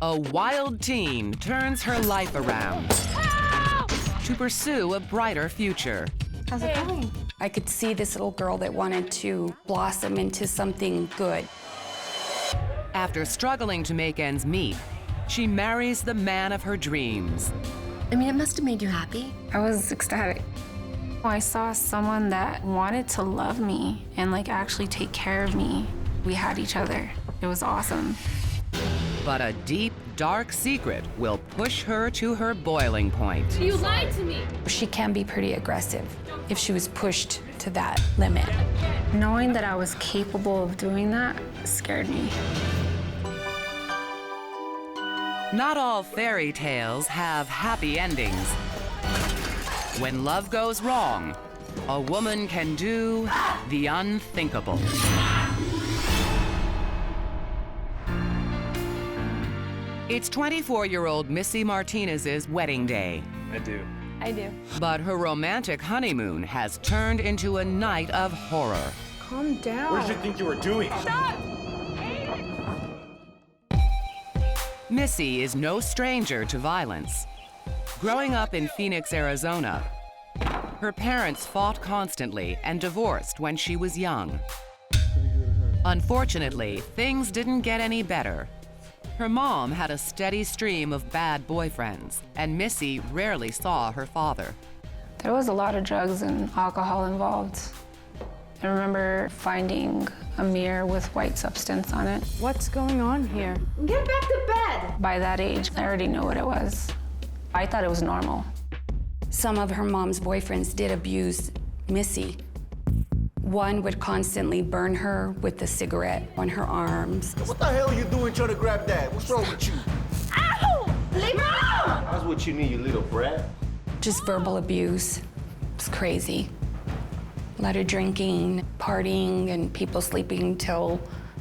A wild teen turns her life around to pursue a brighter future. How's it going? I could see this little girl that wanted to blossom into something good. After struggling to make ends meet, she marries the man of her dreams. I mean, it must have made you happy. I was ecstatic. I saw someone that wanted to love me and like actually take care of me. We had each other. It was awesome. But a deep, dark secret will push her to her boiling point. You lied to me. She can be pretty aggressive if she was pushed to that limit. Knowing that I was capable of doing that scared me. Not all fairy tales have happy endings. When love goes wrong, a woman can do the unthinkable. It's 24-year-old Missey Martinez's wedding day. I do. I do. But her romantic honeymoon has turned into a night of horror. Calm down. What did you think you were doing? Stop! Missy is no stranger to violence. Growing up in Phoenix, Arizona, her parents fought constantly and divorced when she was young. Unfortunately, things didn't get any better. Her mom had a steady stream of bad boyfriends, and Missy rarely saw her father. There was a lot of drugs and alcohol involved. I remember finding a mirror with white substance on it. What's going on here? Get back to bed! By that age, I already knew what it was. I thought it was normal. Some of her mom's boyfriends did abuse Missy. One would constantly burn her with a cigarette on her arms. What the hell are you doing trying to grab that? What's wrong with you? Ow! Leave her alone! That's what you need, you little brat. Just verbal abuse. It's crazy. A lot of drinking, partying, and people sleeping till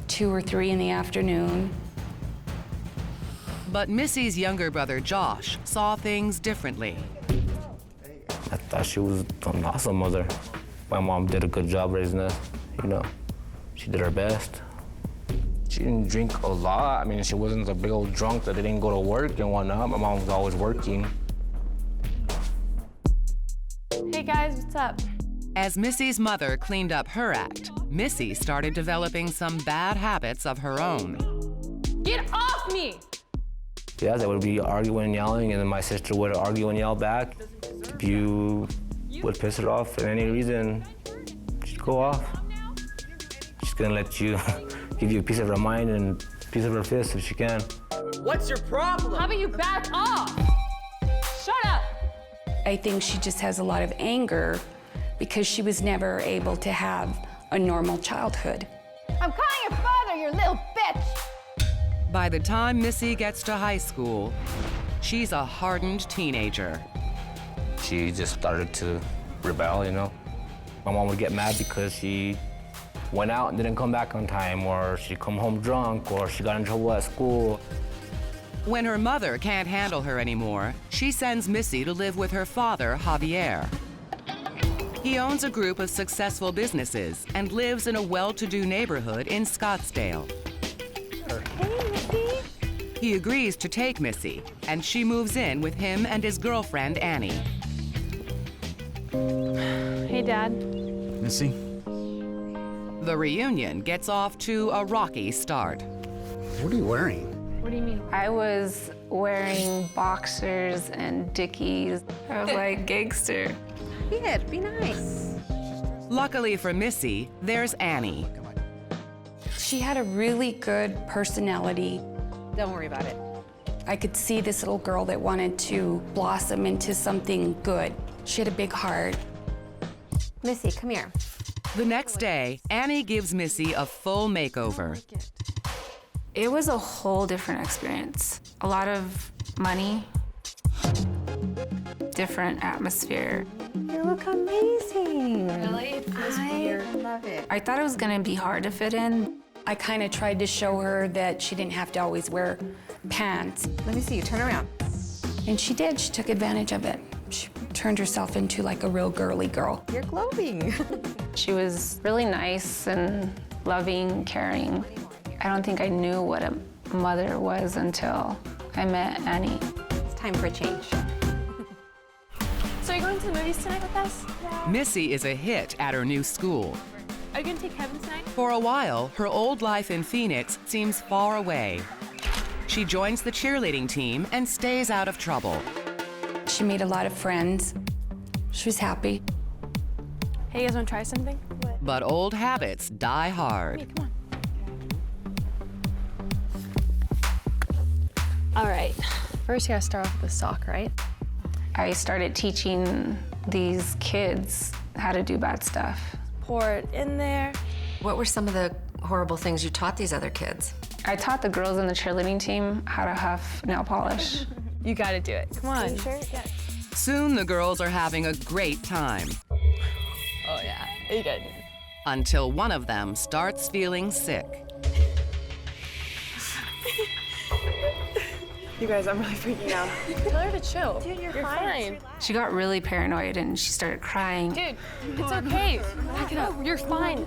2 or 3 in the afternoon. But Missy's younger brother, Josh, saw things differently. I thought she was an awesome mother. My mom did a good job raising us, you know. She did her best. She didn't drink a lot. I mean, she wasn't a big old drunk that didn't go to work and whatnot. My mom was always working. Hey guys, what's up? As Missy's mother cleaned up her act, Missy started developing some bad habits of her own. Get off me! Yeah, they would be arguing and yelling, and then my sister would argue and yell back. If you would piss her off for any reason, she'd go off. She's gonna let you give you a piece of her mind and a piece of her fist if she can. What's your problem? How about you back off? Shut up! I think she just has a lot of anger because she was never able to have a normal childhood. I'm calling your father, you little bitch! By the time Missy gets to high school, she's a hardened teenager. She just started to rebel, you know. My mom would get mad because she went out and didn't come back on time, or she'd come home drunk, or she got in trouble at school. When her mother can't handle her anymore, she sends Missy to live with her father, Javier. He owns a group of successful businesses and lives in a well-to-do neighborhood in Scottsdale. Hey, Missy. He agrees to take Missy, and she moves in with him and his girlfriend, Annie. Hey, Dad. Missy? The reunion gets off to a rocky start. What are you wearing? What do you mean? I was wearing boxers and dickies. I was like, gangster. Kid, be nice. Luckily for Missy, there's Annie. She had a really good personality. Don't worry about it. I could see this little girl that wanted to blossom into something good. She had a big heart. Missy, come here. The next day, Annie gives Missy a full makeover. It was a whole different experience. A lot of money, different atmosphere. You look amazing. Really? It feels weird. I love it. I thought it was gonna be hard to fit in. I kind of tried to show her that she didn't have to always wear pants. Let me see you, turn around. And she did, she took advantage of it. She turned herself into like a real girly girl. You're glowing. She was really nice and loving, caring. I don't think I knew what a mother was until I met Annie. It's time for a change. So are you going to the movies tonight with us? Missy is a hit at her new school. Are you going to take Kevin tonight? For a while, her old life in Phoenix seems far away. She joins the cheerleading team and stays out of trouble. She made a lot of friends. She was happy. Hey, you guys want to try something? What? But old habits die hard. Come on. All right. First, you gotta start off with the sock, right? I started teaching these kids how to do bad stuff. Pour it in there. What were some of the horrible things you taught these other kids? I taught the girls in the cheerleading team how to huff nail polish. You gotta do it. Come on. Are you sure? Yeah. Soon the girls are having a great time. Oh, yeah. You gotta do it. Until one of them starts feeling sick. You guys, I'm really freaking out. Tell her to chill. Dude, you're fine. She got really paranoid and she started crying. Dude, it's okay. Back it up. You're fine.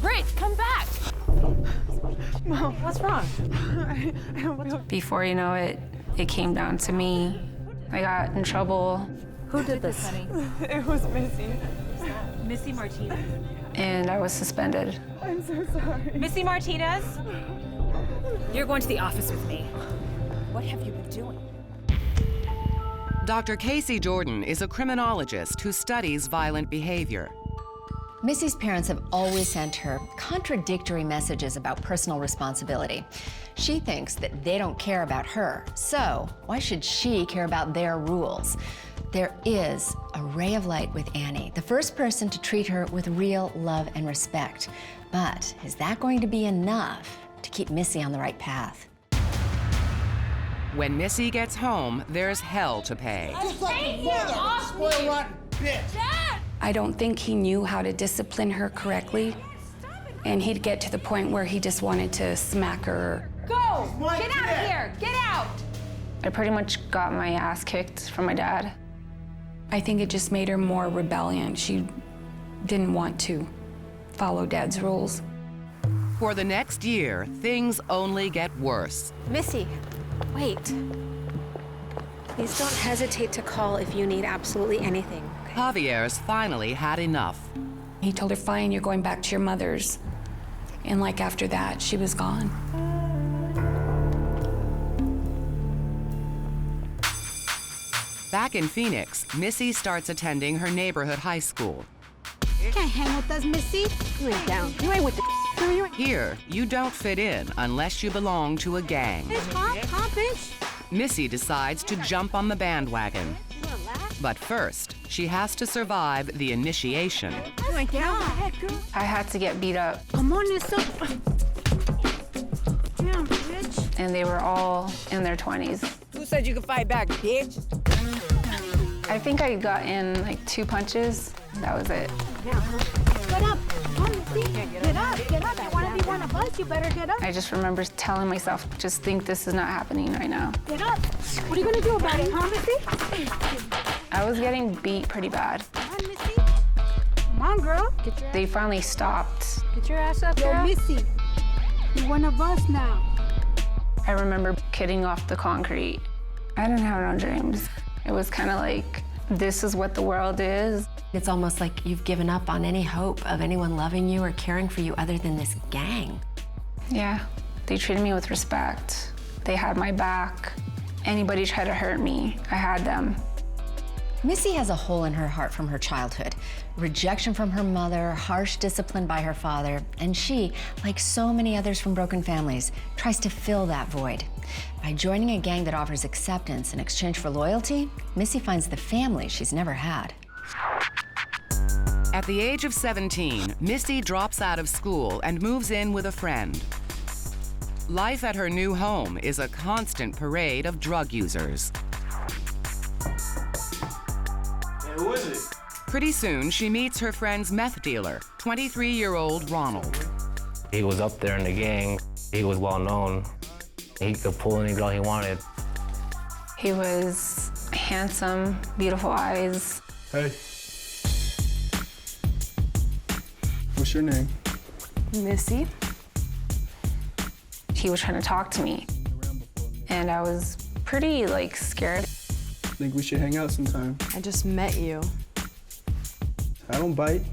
Great, come back. Mom, what's wrong? I don't feel... Before you know it, it came down to me. I got in trouble. Who did this? It was Missy. Missey Martinez. And I was suspended. I'm so sorry. Missey Martinez, you're going to the office with me. What have you been doing? Dr. Casey Jordan is a criminologist who studies violent behavior. Missy's parents have always sent her contradictory messages about personal responsibility. She thinks that they don't care about her, so why should she care about their rules? There is a ray of light with Annie, the first person to treat her with real love and respect. But is that going to be enough to keep Missy on the right path? When Missy gets home, there's hell to pay. Just like your mother, spoiled rotten bitch. I don't think he knew how to discipline her correctly. And he'd get to the point where he just wanted to smack her. Go! Get out of here! Get out! I pretty much got my ass kicked from my dad. I think it just made her more rebellious. She didn't want to follow Dad's rules. For the next year, things only get worse. Missy, wait. Please don't hesitate to call if you need absolutely anything. Javier's finally had enough. He told her, fine, you're going back to your mother's. And like after that, she was gone. Back in Phoenix, Missy starts attending her neighborhood high school. You can't hang with us, Missy. You ain't down. You ain't with the you ain't. Here, you don't fit in unless you belong to a gang. Bitch. Missy decides to jump on the bandwagon. But first, she has to survive the initiation. You ain't down. Girl. I had to get beat up, Come on, Nissa. Damn, bitch. and they were all in their 20s. Who said you could fight back, bitch? I think I got in like 2 punches. That was it. Get up. Come on, Missy. Get up. Get up. You want to be one of us, you better get up. I just remember telling myself, just think this is not happening right now. Get up. What are you going to do about it, huh, Missy? I was getting beat pretty bad. Come on, Missy. Come on, girl. They finally stopped. Get your ass up, girl. Yo, Missy. You're one of us now. I remember getting off the concrete. I didn't have no dreams. It was kind of like, this is what the world is. It's almost like you've given up on any hope of anyone loving you or caring for you other than this gang. Yeah, they treated me with respect. They had my back. Anybody tried to hurt me, I had them. Missy has a hole in her heart from her childhood. Rejection from her mother, harsh discipline by her father, and she, like so many others from broken families, tries to fill that void. By joining a gang that offers acceptance in exchange for loyalty, Missy finds the family she's never had. At the age of 17, Missy drops out of school and moves in with a friend. Life at her new home is a constant parade of drug users. And who is it? Pretty soon, she meets her friend's meth dealer, 23-year-old Ronald. He was up there in the gang. He was well known. He could pull any girl he wanted. He was handsome, beautiful eyes. Hey. What's your name? Missy. He was trying to talk to me. and I was pretty, like, scared. I think we should hang out sometime. I just met you. I don't bite.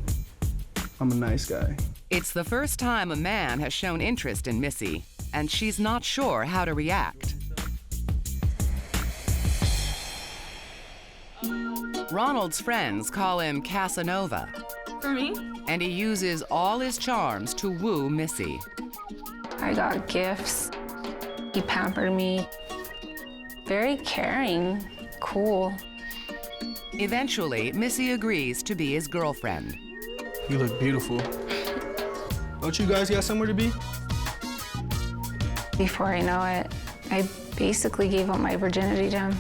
I'm a nice guy. It's the first time a man has shown interest in Missy, and she's not sure how to react. Ronald's friends call him Casanova. For me? And he uses all his charms to woo Missy. I got gifts. He pampered me. Very caring, cool. Eventually, Missy agrees to be his girlfriend. You look beautiful. Don't you guys got somewhere to be? Before I know it, I basically gave up my virginity to him.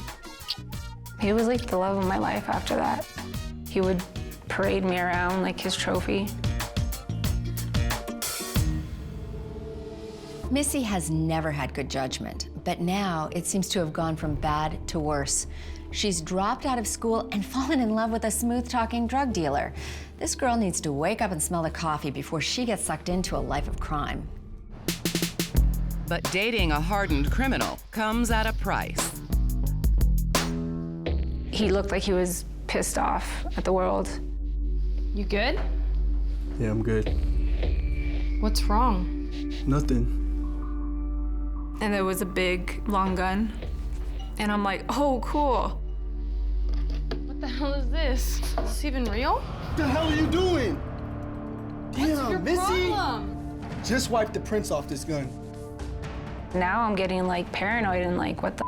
He was like the love of my life after that. He would parade me around like his trophy. Missy has never had good judgment, but now it seems to have gone from bad to worse. She's dropped out of school and fallen in love with a smooth-talking drug dealer. This girl needs to wake up and smell the coffee before she gets sucked into a life of crime. But dating a hardened criminal comes at a price. He looked like he was pissed off at the world. You good? Yeah, I'm good. What's wrong? Nothing. And there was a big, long gun. And I'm like, oh, cool. What the hell is this? Is this even real? What the hell are you doing? Damn, What's your Missy! problem? Just wipe the prints off this gun. Now I'm getting like paranoid and like, what the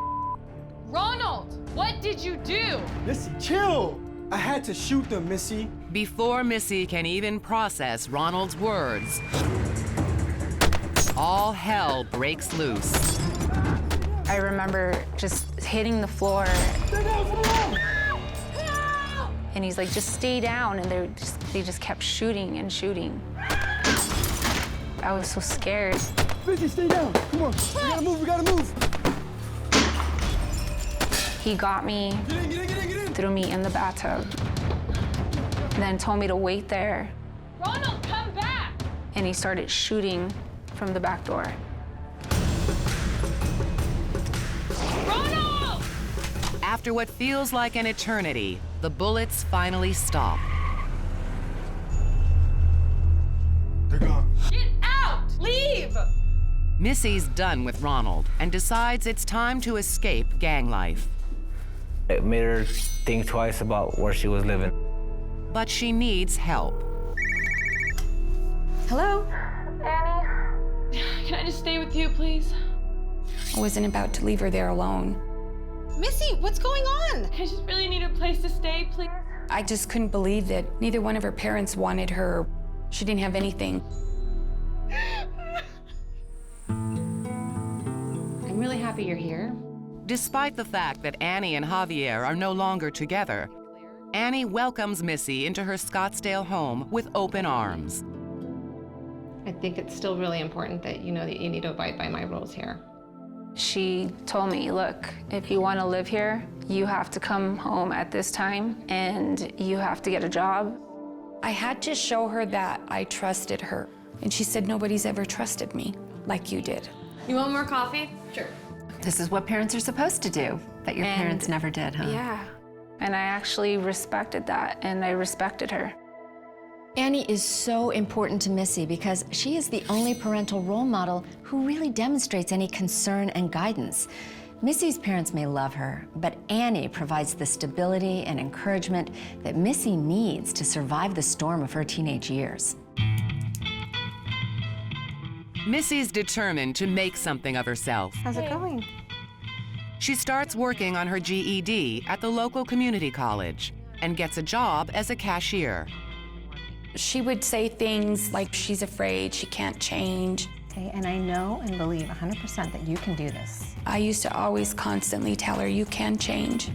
Ronald, what did you do? Missy, chill! I had to shoot them, Missy. Before Missy can even process Ronald's words, all hell breaks loose. I remember just hitting the floor. And he's like, just stay down. And they just kept shooting and shooting. I was so scared. Missy, stay down. Come on. We gotta move. He got me, Get in. threw me in the bathtub, and then told me to wait there. Ronald, come back! And he started shooting from the back door. Ronald! After what feels like an eternity, the bullets finally stop. They're gone. Get out! Leave! Missy's done with Ronald and decides it's time to escape gang life. It made her think twice about where she was living. But she needs help. Hello? Can I just stay with you, please? I wasn't about to leave her there alone. Missy, what's going on? I just really need a place to stay, please. I just couldn't believe that neither one of her parents wanted her. She didn't have anything. I'm really happy you're here. Despite the fact that Annie and Javier are no longer together, Annie welcomes Missy into her Scottsdale home with open arms. I think it's still really important that you know that you need to abide by my rules here. She told me, look, if you want to live here, you have to come home at this time and you have to get a job. I had to show her that I trusted her. And she said, nobody's ever trusted me like you did. You want more coffee? Sure. This is what parents are supposed to do, that your parents never did, huh? Yeah. And I actually respected that, and I respected her. Annie is so important to Missy because she is the only parental role model who really demonstrates any concern and guidance. Missy's parents may love her, but Annie provides the stability and encouragement that Missy needs to survive the storm of her teenage years. Missy's determined to make something of herself. How's it going? She starts working on her GED at the local community college and gets a job as a cashier. She would say things like she's afraid, she can't change. Okay, and I know and believe 100% that you can do this. I used to always constantly tell her, you can change.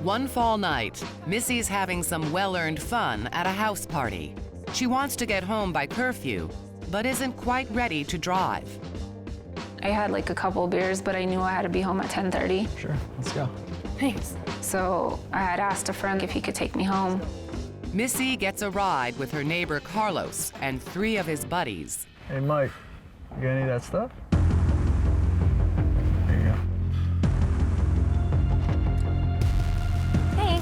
One fall night, Missy's having some well-earned fun at a house party. She wants to get home by curfew, but isn't quite ready to drive. I had like a couple of beers, but I knew I had to be home at 10:30. Sure, let's go. Thanks. So I had asked a friend if he could take me home. Missy gets a ride with her neighbor Carlos and 3 of his buddies. Hey, Mike, you got any of that stuff? There you go. Hey.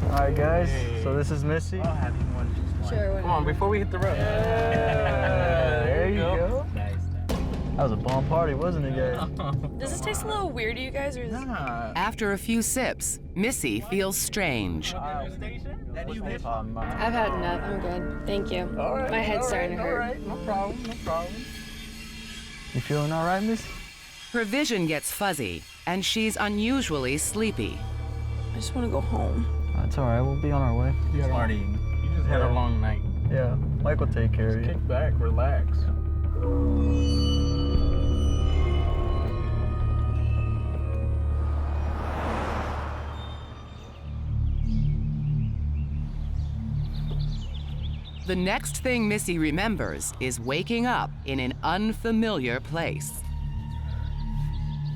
All right, guys, so this is Missy. I'll have you one. Sure. Come on, before we hit the road. Yeah, there you go. Nice. That was a bomb party, wasn't it, guys? Does this taste a little weird to you guys, or is this... After a few sips, Missy feels strange. I've had enough. I'm good. Thank you. My head's starting to hurt. All right, no problem, no problem. You feeling all right, Missy? Her vision gets fuzzy, and she's unusually sleepy. I just want to go home. That's all right, we'll be on our way. Marty, you just had a long night. Yeah, Mike will take care of you. Kick back, relax. The next thing Missy remembers is waking up in an unfamiliar place.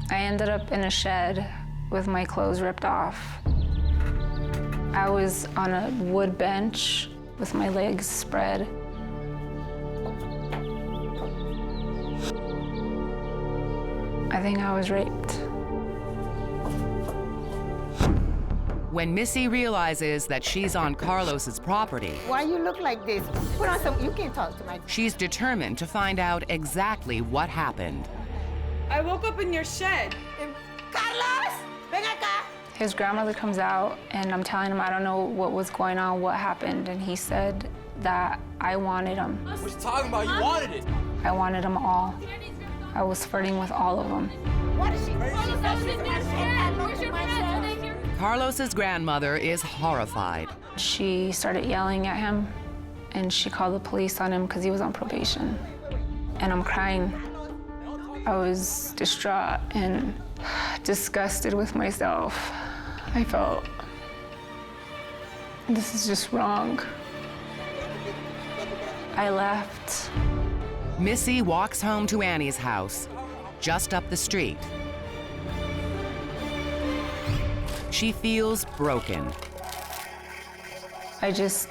I ended up in a shed with my clothes ripped off. I was on a wood bench with my legs spread. I think I was raped. When Missy realizes that she's on Carlos's property, Why you look like this? Put on some, you can't talk to my... she's determined to find out exactly what happened. I woke up in your shed. Carlos! Ven acá! His grandmother comes out, and I'm telling him I don't know what was going on, what happened, and he said that I wanted him. What you talking about? You wanted it. I wanted them all. I was flirting with all of them. What is she? Carlos's grandmother is horrified. She started yelling at him, and she called the police on him because he was on probation. And I'm crying. I was distraught and disgusted with myself. I felt, this is just wrong. I left. Missy walks home to Annie's house, just up the street. She feels broken. I just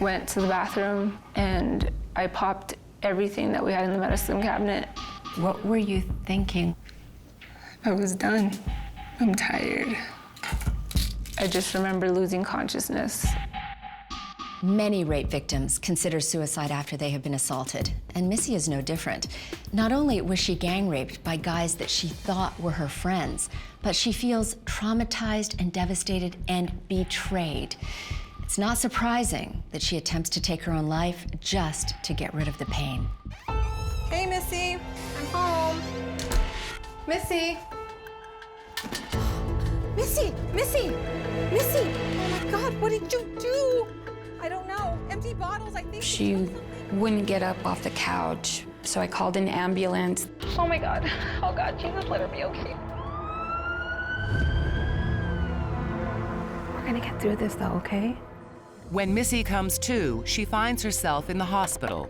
went to the bathroom and I popped everything that we had in the medicine cabinet. What were you thinking? I was done. I'm tired. I just remember losing consciousness. Many rape victims consider suicide after they have been assaulted, and Missy is no different. Not only was she gang raped by guys that she thought were her friends, but she feels traumatized and devastated and betrayed. It's not surprising that she attempts to take her own life just to get rid of the pain. Hey, Missy. I'm home. Missy. Missy! Missy! Missy! Oh my God, what did you do? I don't know. Empty bottles, I think. She wouldn't get up off the couch, so I called an ambulance. Oh my God. Oh God, Jesus, let her be okay. We're gonna get through this though, okay? When Missy comes to, she finds herself in the hospital.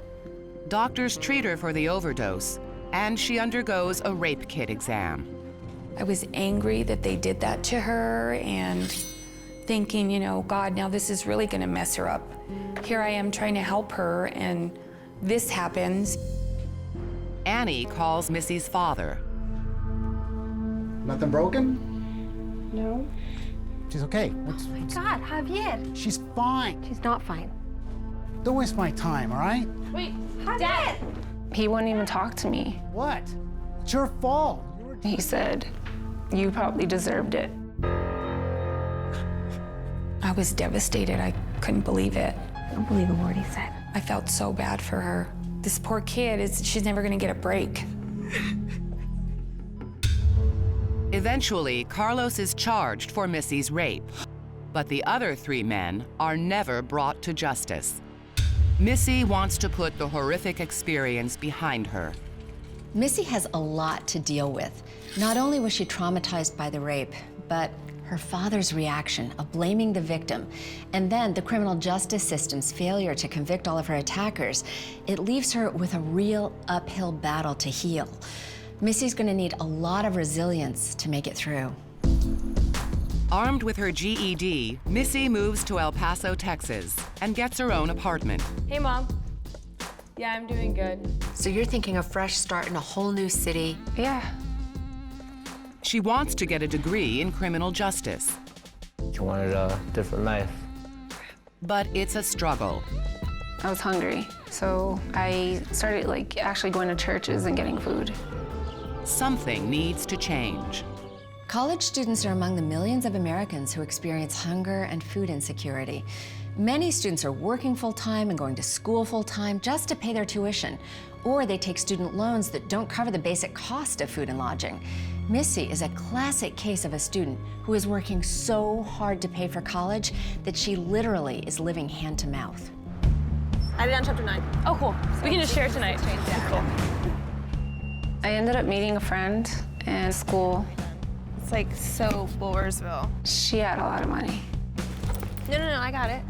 Doctors treat her for the overdose, and she undergoes a rape kit exam. I was angry that they did that to her and thinking, you know, God, now this is really gonna mess her up. Here I am trying to help her and this happens. Annie calls Missy's father. Nothing broken? No. She's okay. Oh my God, Javier. She's fine. She's not fine. Don't waste my time, all right? Wait, Dad! He wouldn't even talk to me. What? It's your fault. He said, you probably deserved it. I was devastated. I couldn't believe it. I don't believe a word he said. I felt so bad for her. This poor kid, she's never gonna get a break. Eventually, Carlos is charged for Missy's rape, but the other 3 men are never brought to justice. Missy wants to put the horrific experience behind her. Missy has a lot to deal with. Not only was she traumatized by the rape, but her father's reaction of blaming the victim, and then the criminal justice system's failure to convict all of her attackers, it leaves her with a real uphill battle to heal. Missy's gonna need a lot of resilience to make it through. Armed with her GED, Missy moves to El Paso, Texas, and gets her own apartment. Hey, Mom. Yeah, I'm doing good. So you're thinking a fresh start in a whole new city? Yeah. She wants to get a degree in criminal justice. She wanted a different life. But it's a struggle. I was hungry, so I started actually going to churches and getting food. Something needs to change. College students are among the millions of Americans who experience hunger and food insecurity. Many students are working full-time and going to school full-time just to pay their tuition, or they take student loans that don't cover the basic cost of food and lodging. Missy is a classic case of a student who is working so hard to pay for college that she literally is living hand to mouth. I did on chapter 9. Oh, cool. So we can just share it tonight. Cool. I ended up meeting a friend in school. It's like so Bulwersville. She had a lot of money. No, I got it.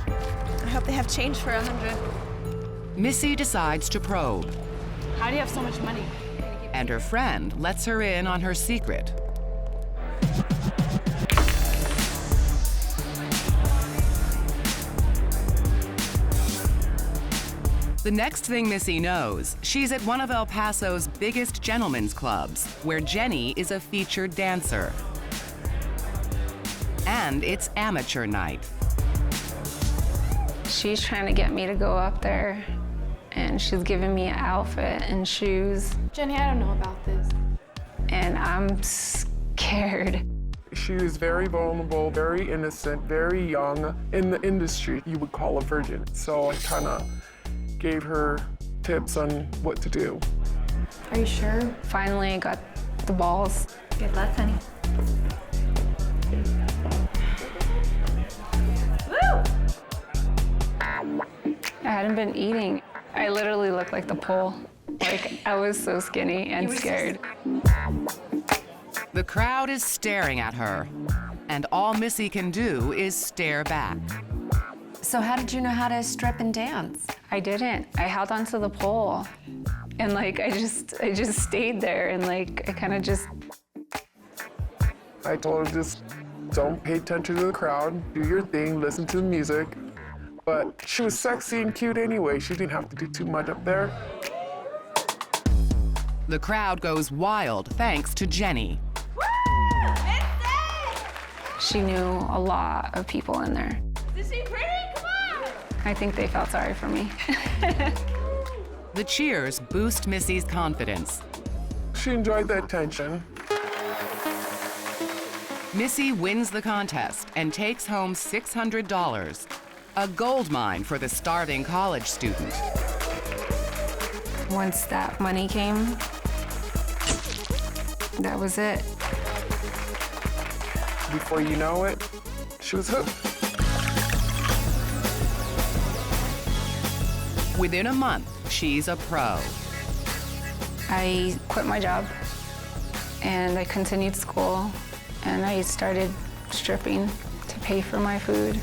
I hope they have change for 100. Missy decides to probe, How do you have so much money? and her friend lets her in on her secret. The next thing Missy knows, she's at one of El Paso's biggest gentlemen's clubs, where Jenny is a featured dancer. And it's amateur night. She's trying to get me to go up there, and she's giving me an outfit and shoes. Jenny, I don't know about this. And I'm scared. She was very vulnerable, very innocent, very young. In the industry, you would call a virgin. So I kind of gave her tips on what to do. Are you sure? Finally, I got the balls. Good luck, honey. Woo! I hadn't been eating. I literally looked like the pole. Like, I was so skinny and scared. The crowd is staring at her, and all Missy can do is stare back. So how did you know how to strip and dance? I didn't. I held onto the pole, and I just stayed there, and I kind of just. I told her just don't pay attention to the crowd, do your thing, listen to the music. But she was sexy and cute anyway. She didn't have to do too much up there. The crowd goes wild thanks to Jenny. She knew a lot of people in there. Is she pretty? Come on! I think they felt sorry for me. The cheers boost Missy's confidence. She enjoyed the attention. Missy wins the contest and takes home $600, a gold mine for the starving college student. Once that money came, that was it. Before you know it, she was hooked. Within a month, she's a pro. I quit my job, and I continued school, and I started stripping to pay for my food.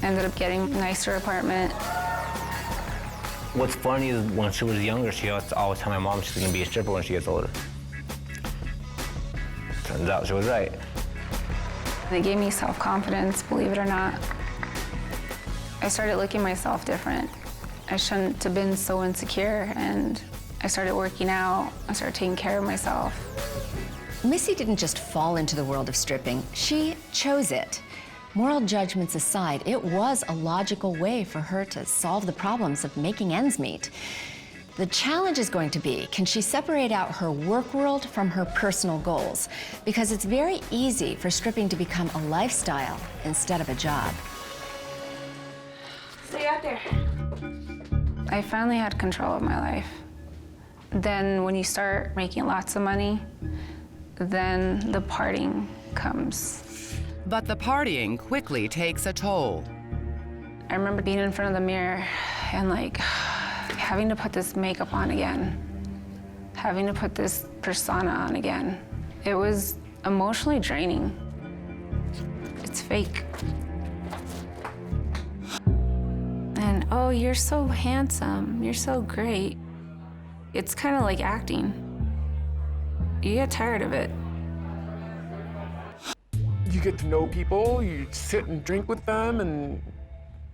Ended up getting a nicer apartment. What's funny is when she was younger, she used to always tell my mom she's gonna be a stripper when she gets older. Turns out she was right. They gave me self-confidence, believe it or not. I started looking at myself different. I shouldn't have been so insecure, and I started working out. I started taking care of myself. Missy didn't just fall into the world of stripping, she chose it. Moral judgments aside, it was a logical way for her to solve the problems of making ends meet. The challenge is going to be, can she separate out her work world from her personal goals? Because it's very easy for stripping to become a lifestyle instead of a job. Stay out there. I finally had control of my life. Then when you start making lots of money, then the partying comes. But the partying quickly takes a toll. I remember being in front of the mirror and having to put this makeup on again, having to put this persona on again. It was emotionally draining. It's fake. And, oh, you're so handsome, you're so great. It's kind of like acting. You get tired of it. You get to know people, you sit and drink with them, and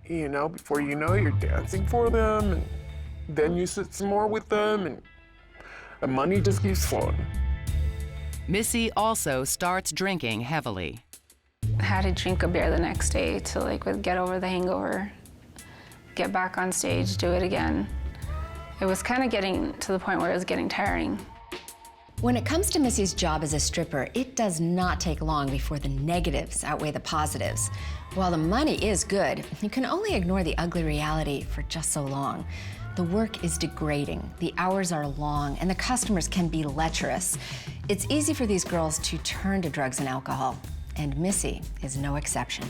you know, before you know, you're dancing for them, and then you sit some more with them, and the money just keeps flowing. Missy also starts drinking heavily. I had to drink a beer the next day to get over the hangover, get back on stage, do it again. It was kind of getting to the point where it was getting tiring. When it comes to Missy's job as a stripper, it does not take long before the negatives outweigh the positives. While the money is good, you can only ignore the ugly reality for just so long. The work is degrading, the hours are long, and the customers can be lecherous. It's easy for these girls to turn to drugs and alcohol, and Missy is no exception.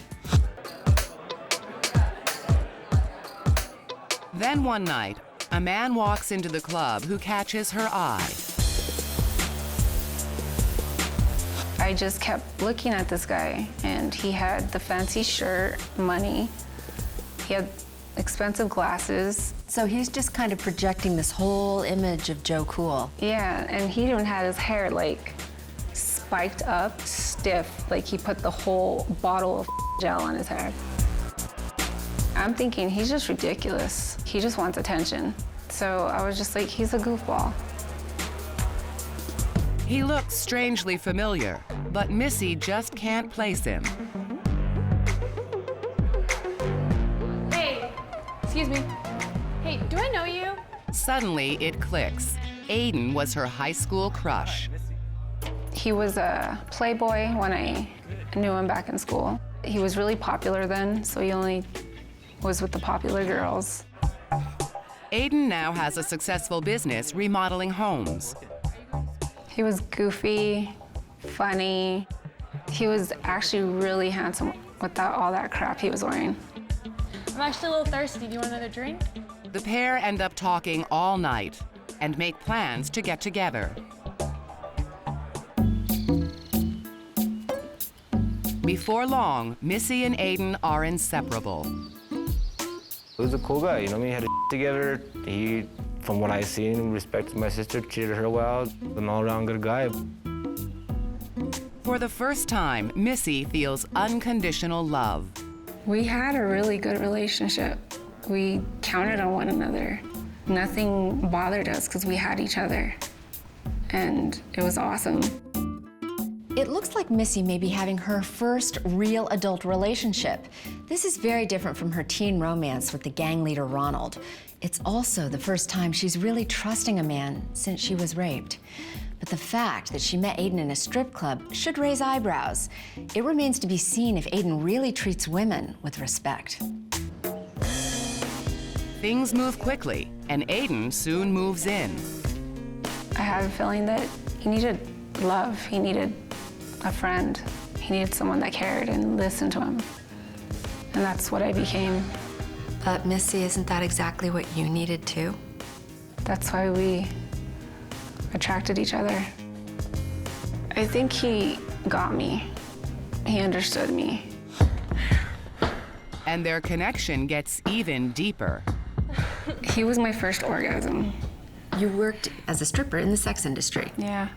Then one night, a man walks into the club who catches her eye. I just kept looking at this guy, and he had the fancy shirt, money. He had expensive glasses. So he's just kind of projecting this whole image of Joe Cool. Yeah, and he even had his hair spiked up, stiff, like he put the whole bottle of gel on his hair. I'm thinking he's just ridiculous. He just wants attention. So I was just like, he's a goofball. He looks strangely familiar, but Missy just can't place him. Hey, excuse me. Hey, do I know you? Suddenly, it clicks. Aiden was her high school crush. He was a playboy when I knew him back in school. He was really popular then, so he only was with the popular girls. Aiden now has a successful business remodeling homes. He was goofy, funny. He was actually really handsome without all that crap he was wearing. I'm actually a little thirsty. Do you want another drink? The pair end up talking all night and make plans to get together. Before long, Missy and Aiden are inseparable. He was a cool guy, you know what I mean? He had together. He, from what I've seen, respected my sister, treated her well, an all-around good guy. For the first time, Missy feels unconditional love. We had a really good relationship. We counted on one another. Nothing bothered us because we had each other. And it was awesome. It looks like Missy may be having her first real adult relationship. This is very different from her teen romance with the gang leader Ronald. It's also the first time she's really trusting a man since she was raped. But the fact that she met Aiden in a strip club should raise eyebrows. It remains to be seen if Aiden really treats women with respect. Things move quickly, and Aiden soon moves in. I have a feeling that he needed love. He needed a friend. He needed someone that cared and listened to him. And that's what I became. But Missy, isn't that exactly what you needed too? That's why we attracted each other. I think he got me. He understood me. And their connection gets even deeper. He was my first orgasm. You worked as a stripper in the sex industry. Yeah.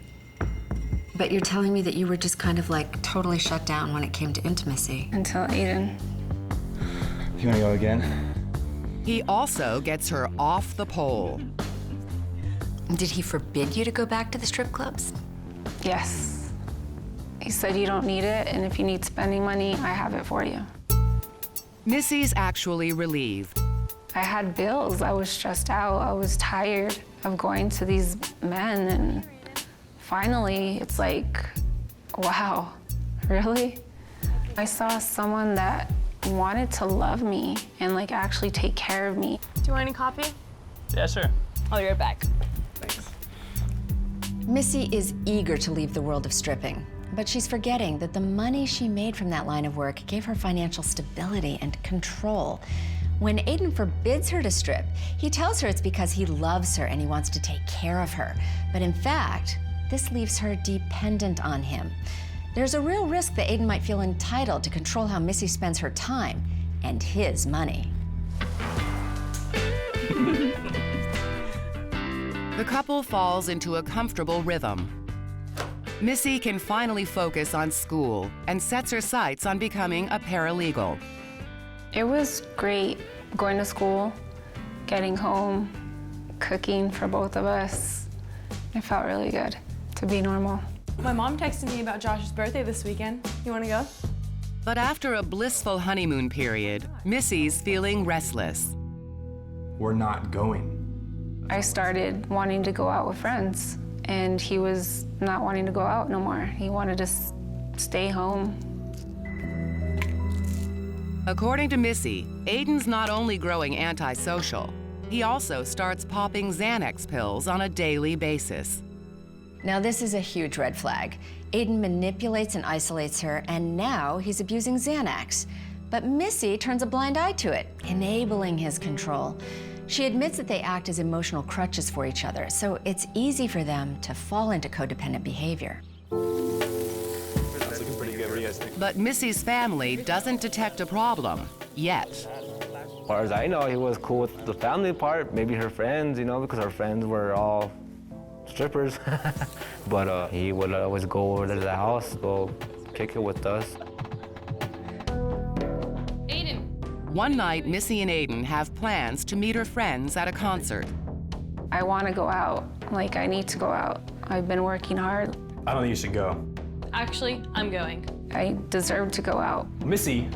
But you're telling me that you were just kind of totally shut down when it came to intimacy. Until Aiden. You wanna go again? He also gets her off the pole. Did he forbid you to go back to the strip clubs? Yes. He said you don't need it, and if you need spending money, I have it for you. Missy's actually relieved. I had bills. I was stressed out. I was tired of going to these men, and finally, it's like, wow, really? I saw someone that wanted to love me and actually take care of me. Do you want any coffee? Yeah, sure. I'll be right back. Thanks. Missy is eager to leave the world of stripping, but she's forgetting that the money she made from that line of work gave her financial stability and control. When Aiden forbids her to strip, he tells her it's because he loves her and he wants to take care of her. But in fact, this leaves her dependent on him. There's a real risk that Aiden might feel entitled to control how Missy spends her time and his money. The couple falls into a comfortable rhythm. Missy can finally focus on school and sets her sights on becoming a paralegal. It was great going to school, getting home, cooking for both of us. It felt really good to be normal. My mom texted me about Josh's birthday this weekend. You want to go? But after a blissful honeymoon period, Missy's feeling restless. We're not going. I started wanting to go out with friends, and he was not wanting to go out no more. He wanted to stay home. According to Missy, Aiden's not only growing antisocial, he also starts popping Xanax pills on a daily basis. Now, this is a huge red flag. Aiden manipulates and isolates her, and now he's abusing Xanax. But Missy turns a blind eye to it, enabling his control. She admits that they act as emotional crutches for each other, so it's easy for them to fall into codependent behavior. That's looking pretty good. What do you guys think? But Missy's family doesn't detect a problem yet. As far as I know, he was cool with the family part, maybe her friends, you know, because her friends were all strippers. But he would always go over to the house, go kick it with us. Aiden. One night, Missy and Aiden have plans to meet her friends at a concert. I want to go out. Like, I need to go out. I've been working hard. I don't think you should go. Actually, I'm going. I deserve to go out. Missy.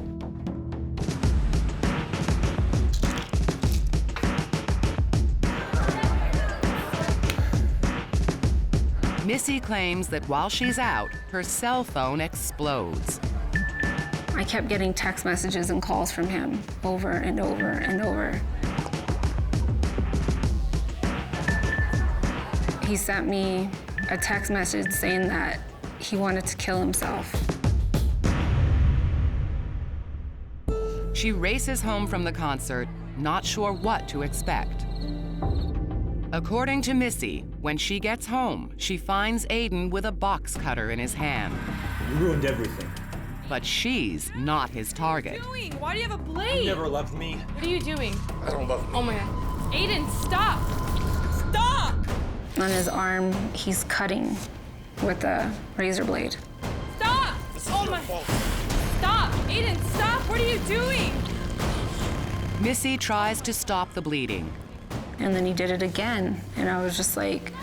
Missy claims that while she's out, her cell phone explodes. I kept getting text messages and calls from him over and over and over. He sent me a text message saying that he wanted to kill himself. She races home from the concert, not sure what to expect. According to Missy, when she gets home, she finds Aiden with a box cutter in his hand. You ruined everything. But she's not his target. What are you doing? Why do you have a blade? You never loved me. What are you doing? I don't love me. Oh my God. Aiden, stop! Stop! On his arm, he's cutting with a razor blade. Stop! Oh my... Stop! Aiden, stop! What are you doing? Missy tries to stop the bleeding. And then he did it again. And I was just like,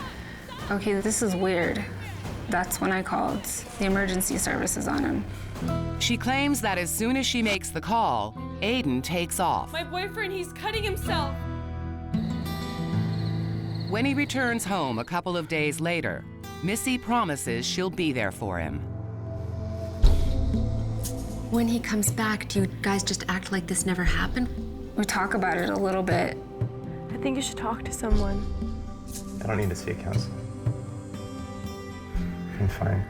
okay, this is weird. That's when I called the emergency services on him. She claims that as soon as she makes the call, Aiden takes off. My boyfriend, he's cutting himself. When he returns home a couple of days later, Missy promises she'll be there for him. When he comes back, do you guys just act like this never happened? We talk about it a little bit. I think you should talk to someone. I don't need to see a counselor. I'm fine.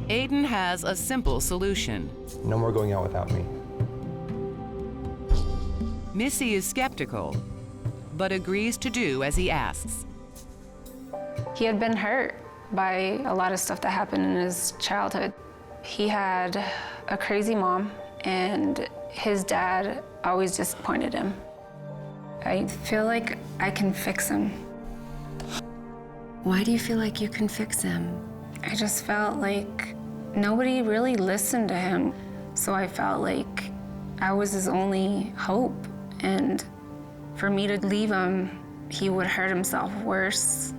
Aiden has a simple solution. No more going out without me. Missy is skeptical, but agrees to do as he asks. He had been hurt by a lot of stuff that happened in his childhood. He had a crazy mom, and his dad always disappointed him. I feel like I can fix him. Why do you feel like you can fix him? I just felt like nobody really listened to him. So I felt like I was his only hope. And for me to leave him, he would hurt himself worse.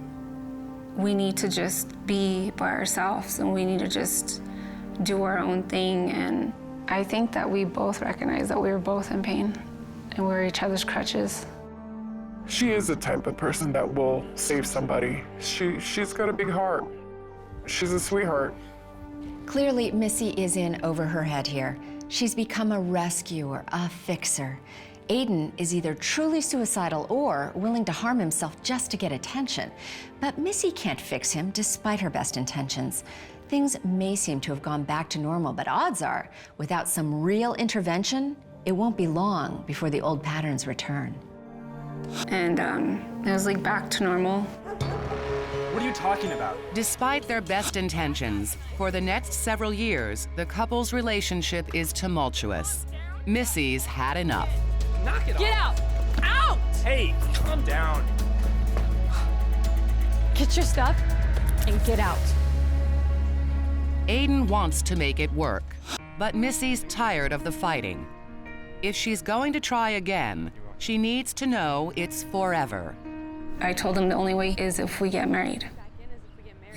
We need to just be by ourselves, and we need to just do our own thing. And I think that we both recognize that we were both in pain and we're each other's crutches. She is the type of person that will save somebody. She's got a big heart. She's a sweetheart. Clearly, Missy is in over her head here. She's become a rescuer, a fixer. Aiden is either truly suicidal or willing to harm himself just to get attention. But Missy can't fix him despite her best intentions. Things may seem to have gone back to normal, but odds are, without some real intervention, it won't be long before the old patterns return. And it was like back to normal. What are you talking about? Despite their best intentions, for the next several years, the couple's relationship is tumultuous. Missy's had enough. Knock it Get off. out! Out! Hey, calm down. Get your stuff and get out. Aiden wants to make it work, but Missy's tired of the fighting. If she's going to try again, she needs to know it's forever. I told him the only way is if we get married.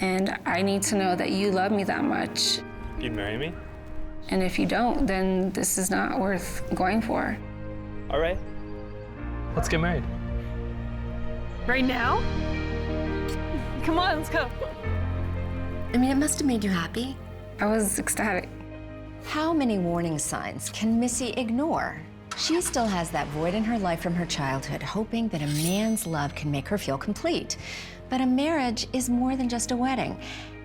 And I need to know that you love me that much. You'd marry me? And if you don't, then this is not worth going for. All right. Let's get married. Right now? Come on, let's go. I mean, it must have made you happy. I was ecstatic. How many warning signs can Missy ignore? She still has that void in her life from her childhood, hoping that a man's love can make her feel complete. But a marriage is more than just a wedding.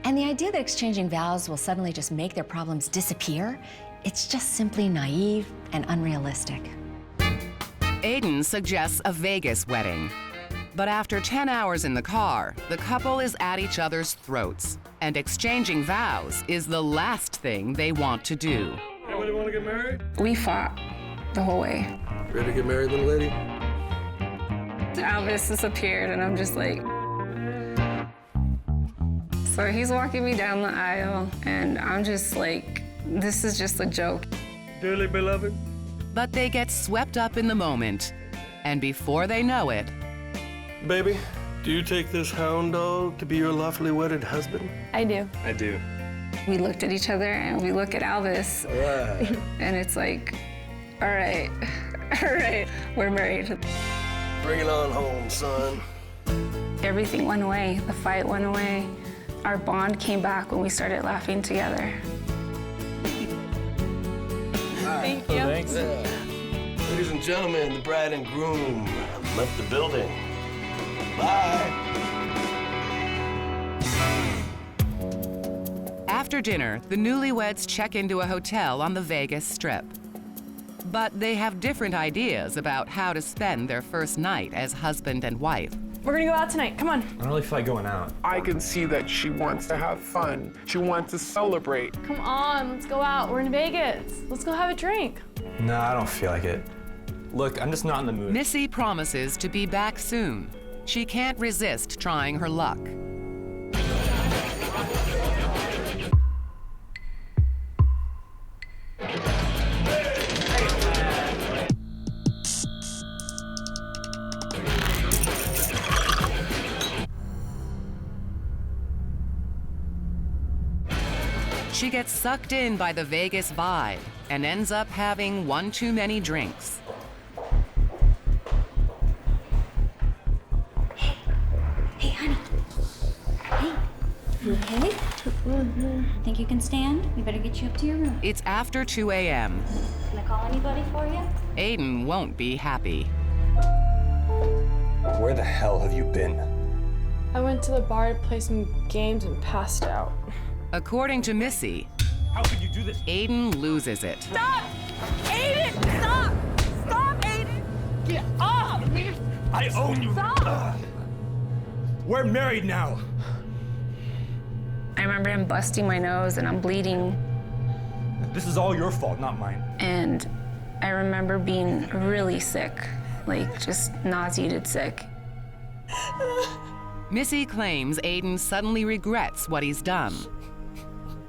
And the idea that exchanging vows will suddenly just make their problems disappear, it's just simply naive and unrealistic. Aiden suggests a Vegas wedding. But after 10 hours in the car, the couple is at each other's throats, and exchanging vows is the last thing they want to do. Anybody want to get married? We fought the whole way. Ready to get married, little lady? Elvis disappeared, and I'm just like... So he's walking me down the aisle, and I'm just like, this is just a joke. Dearly beloved. But they get swept up in the moment, and before they know it... Baby, do you take this hound dog to be your lawfully wedded husband? I do. I do. We looked at each other, and we look at Elvis, Right. and it's like, all right, we're married. Bring it on home, son. Everything went away. The fight went away. Our bond came back when we started laughing together. Thank you. Thanks. Ladies and gentlemen, the bride and groom have left the building. Bye. After dinner, the newlyweds check into a hotel on the Vegas Strip. But they have different ideas about how to spend their first night as husband and wife. We're gonna go out tonight, come on. I don't really feel like going out. I can see that she wants to have fun. She wants to celebrate. Come on, let's go out. We're in Vegas. Let's go have a drink. No, I don't feel like it. Look, I'm just not in the mood. Missy promises to be back soon. She can't resist trying her luck. She gets sucked in by the Vegas vibe and ends up having one too many drinks. Hey, honey. Hey, you okay? Think you can stand? We better get you up to your room. It's after 2 a.m. Can I call anybody for you? Aiden won't be happy. Where the hell have you been? I went to the bar to play some games and passed out. According to Missy, How could you do this? Aiden loses it. Stop! Aiden, stop! Stop, Aiden! Get off! I own you. Stop! We're married now. I remember him busting my nose, and I'm bleeding. This is all your fault, not mine. And I remember being really sick, like just nauseated sick. Missy claims Aiden suddenly regrets what he's done.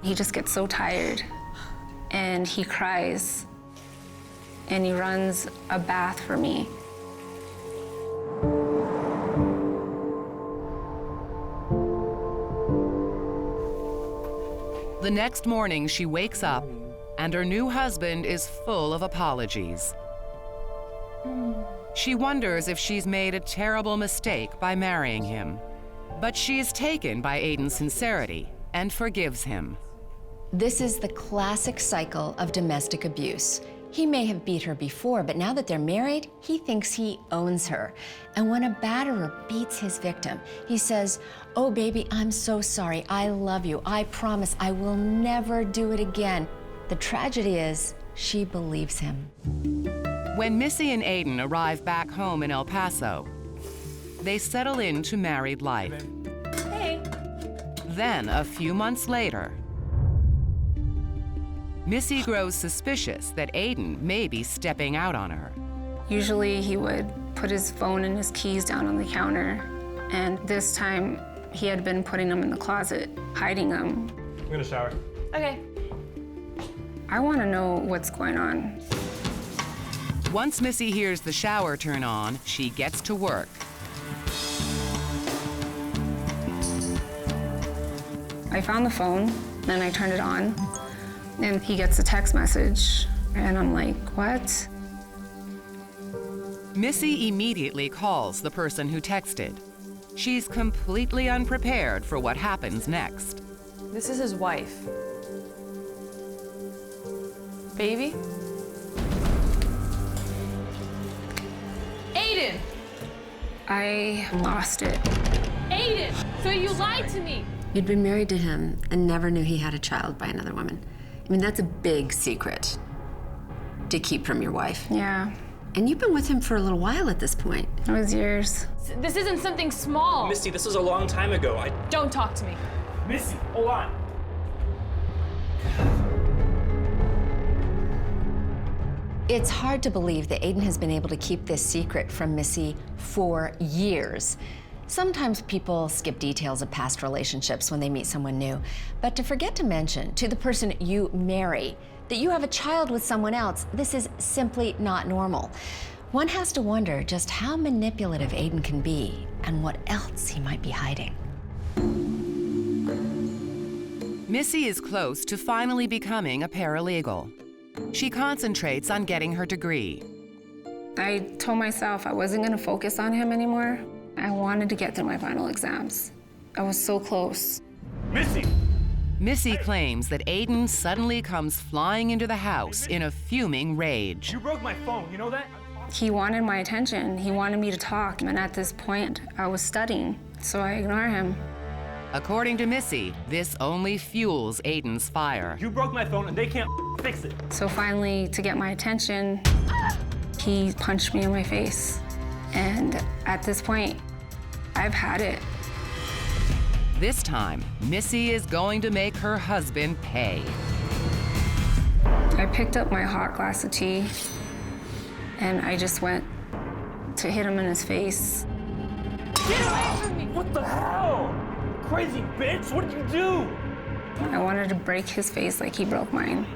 He just gets so tired, and he cries, and he runs a bath for me. The next morning, she wakes up, and her new husband is full of apologies. She wonders if she's made a terrible mistake by marrying him. But she is taken by Aiden's sincerity and forgives him. This is the classic cycle of domestic abuse. He may have beat her before, but now that they're married, he thinks he owns her. And when a batterer beats his victim, he says, "Oh, baby, I'm so sorry. I love you. I promise I will never do it again." The tragedy is, she believes him. When Missy and Aiden arrive back home in El Paso, they settle into married life. Hey. Then, a few months later, Missy grows suspicious that Aiden may be stepping out on her. Usually he would put his phone and his keys down on the counter, and this time he had been putting them in the closet, hiding them. I'm gonna shower. Okay. I want to know what's going on. Once Missy hears the shower turn on, she gets to work. I found the phone, and I turned it on, and he gets a text message, and I'm like, what? Missy immediately calls the person who texted. She's completely unprepared for what happens next. This is his wife. Baby? Aiden! I lost it. Aiden! So you lied to me! You'd been married to him and never knew he had a child by another woman. I mean, that's a big secret to keep from your wife. Yeah. And you've been with him for a little while at this point. It was years. This isn't something small. Misty, this was a long time ago. Don't talk to me. Missy, hold on. It's hard to believe that Aiden has been able to keep this secret from Missy for years. Sometimes people skip details of past relationships when they meet someone new, but to forget to mention to the person you marry that you have a child with someone else, this is simply not normal. One has to wonder just how manipulative Aiden can be and what else he might be hiding. Missy is close to finally becoming a paralegal. She concentrates on getting her degree. I told myself I wasn't going to focus on him anymore. I wanted to get through my final exams. I was so close. Missy! Missy claims that Aiden suddenly comes flying into the house in a fuming rage. You broke my phone, you know that? He wanted my attention. He wanted me to talk. And at this point, I was studying, so I ignore him. According to Missy, this only fuels Aiden's fire. You broke my phone and they can't fix it. So finally, to get my attention, he punched me in my face. And at this point, I've had it. This time, Missy is going to make her husband pay. I picked up my hot glass of tea, and I just went to hit him in his face. Get away from me! What the hell? Crazy bitch, what did you do? I wanted to break his face like he broke mine.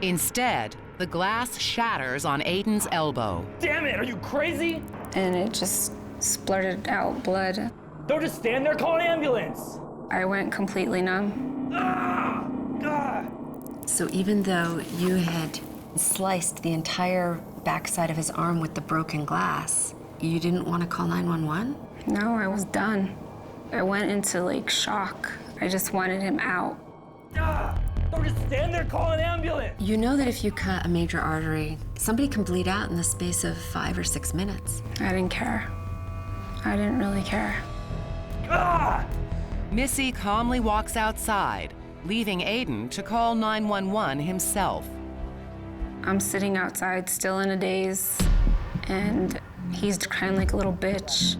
Instead, the glass shatters on Aiden's elbow. Damn it, are you crazy? And it just splurted out blood. Don't just stand there, call an ambulance. I went completely numb. Ah! God! So even though you had sliced the entire backside of his arm with the broken glass, you didn't want to call 911? No, I was done. I went into like shock. I just wanted him out. Ah! Don't just stand there, call an ambulance. You know that if you cut a major artery, somebody can bleed out in the space of 5 or 6 minutes. I didn't care. I didn't really care. Ah! Missy calmly walks outside, leaving Aiden to call 911 himself. I'm sitting outside, still in a daze, and he's crying like a little bitch.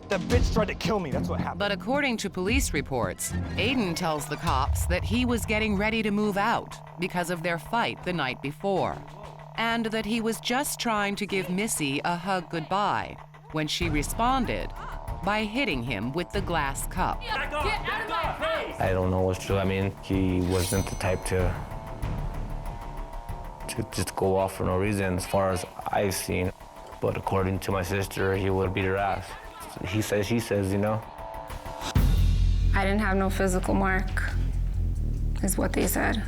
That bitch tried to kill me, that's what happened. But according to police reports, Aiden tells the cops that he was getting ready to move out because of their fight the night before, and that he was just trying to give Missy a hug goodbye when she responded by hitting him with the glass cup. Back off, back off, hey! I don't know what's true. I mean, he wasn't the type to just go off for no reason as far as I've seen. But according to my sister, he would beat her ass. He says, she says, you know. I didn't have no physical mark, is what they said.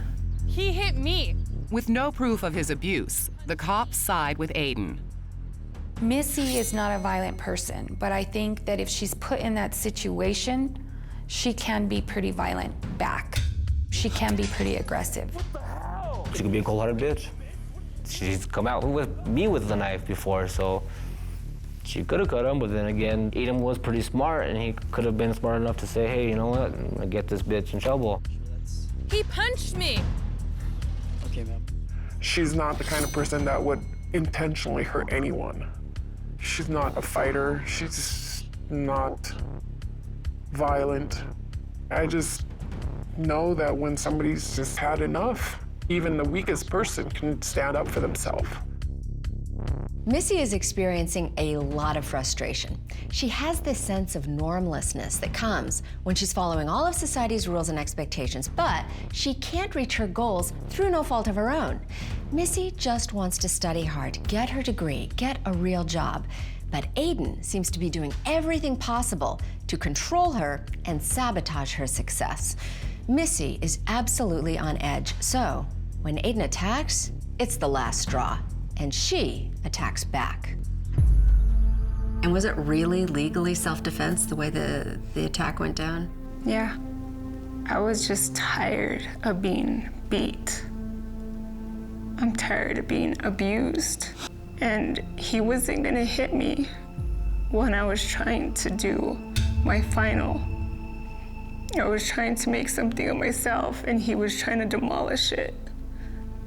He hit me. With no proof of his abuse, the cops side with Aiden. Missy is not a violent person, but I think that if she's put in that situation, she can be pretty violent back. She can be pretty aggressive. She could be a cold-hearted bitch. She's come out with me with the knife before, so she could have cut him, but then again, Aiden was pretty smart, and he could have been smart enough to say, hey, you know what, I'm gonna get this bitch in trouble. He punched me. Okay, ma'am. She's not the kind of person that would intentionally hurt anyone. She's not a fighter. She's not violent. I just know that when somebody's just had enough, even the weakest person can stand up for themselves. Missy is experiencing a lot of frustration. She has this sense of normlessness that comes when she's following all of society's rules and expectations, but she can't reach her goals through no fault of her own. Missy just wants to study hard, get her degree, get a real job. But Aiden seems to be doing everything possible to control her and sabotage her success. Missy is absolutely on edge, so when Aiden attacks, it's the last straw, and she attacks back. And was it really legally self-defense, the way the attack went down? Yeah. I was just tired of being beat. I'm tired of being abused. And he wasn't gonna hit me when I was trying to do my final. I was trying to make something of myself, and he was trying to demolish it.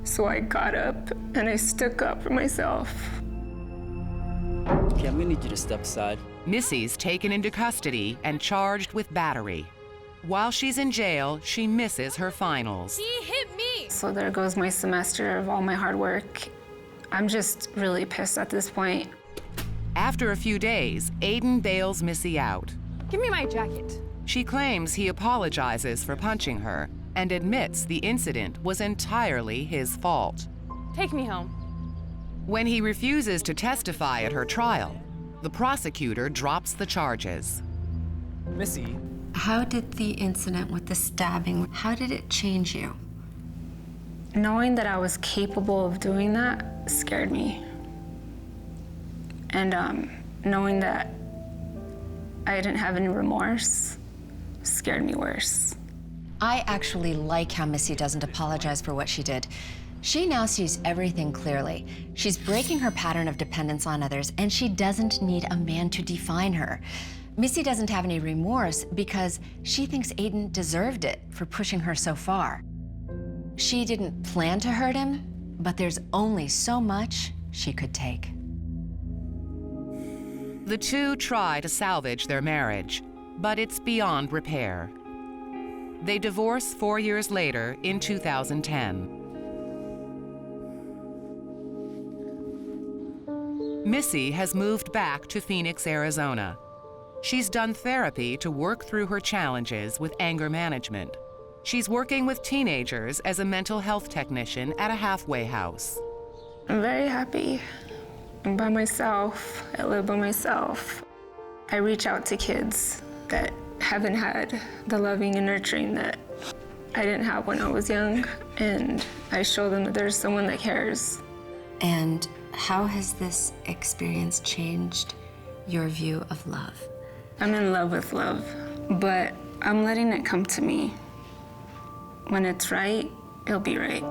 So I got up and I stuck up for myself. Okay, I'm gonna need you to step aside. Missy's taken into custody and charged with battery. While she's in jail, she misses her finals. He hit me! So there goes my semester of all my hard work. I'm just really pissed at this point. After a few days, Aiden bails Missy out. Give me my jacket. She claims he apologizes for punching her and admits the incident was entirely his fault. Take me home. When he refuses to testify at her trial, the prosecutor drops the charges. Missy. How did the incident with the stabbing, how did it change you? Knowing that I was capable of doing that scared me. And knowing that I didn't have any remorse scared me worse. I actually like how Missy doesn't apologize for what she did. She now sees everything clearly. She's breaking her pattern of dependence on others, and she doesn't need a man to define her. Missy doesn't have any remorse because she thinks Aiden deserved it for pushing her so far. She didn't plan to hurt him, but there's only so much she could take. The two try to salvage their marriage, but it's beyond repair. They divorce 4 years later in 2010. Missy has moved back to Phoenix, Arizona. She's done therapy to work through her challenges with anger management. She's working with teenagers as a mental health technician at a halfway house. I'm very happy. I'm by myself. I live by myself. I reach out to kids that haven't had the loving and nurturing that I didn't have when I was young, and I show them that there's someone that cares. And how has this experience changed your view of love? I'm in love with love, but I'm letting it come to me. When it's right, it'll be right.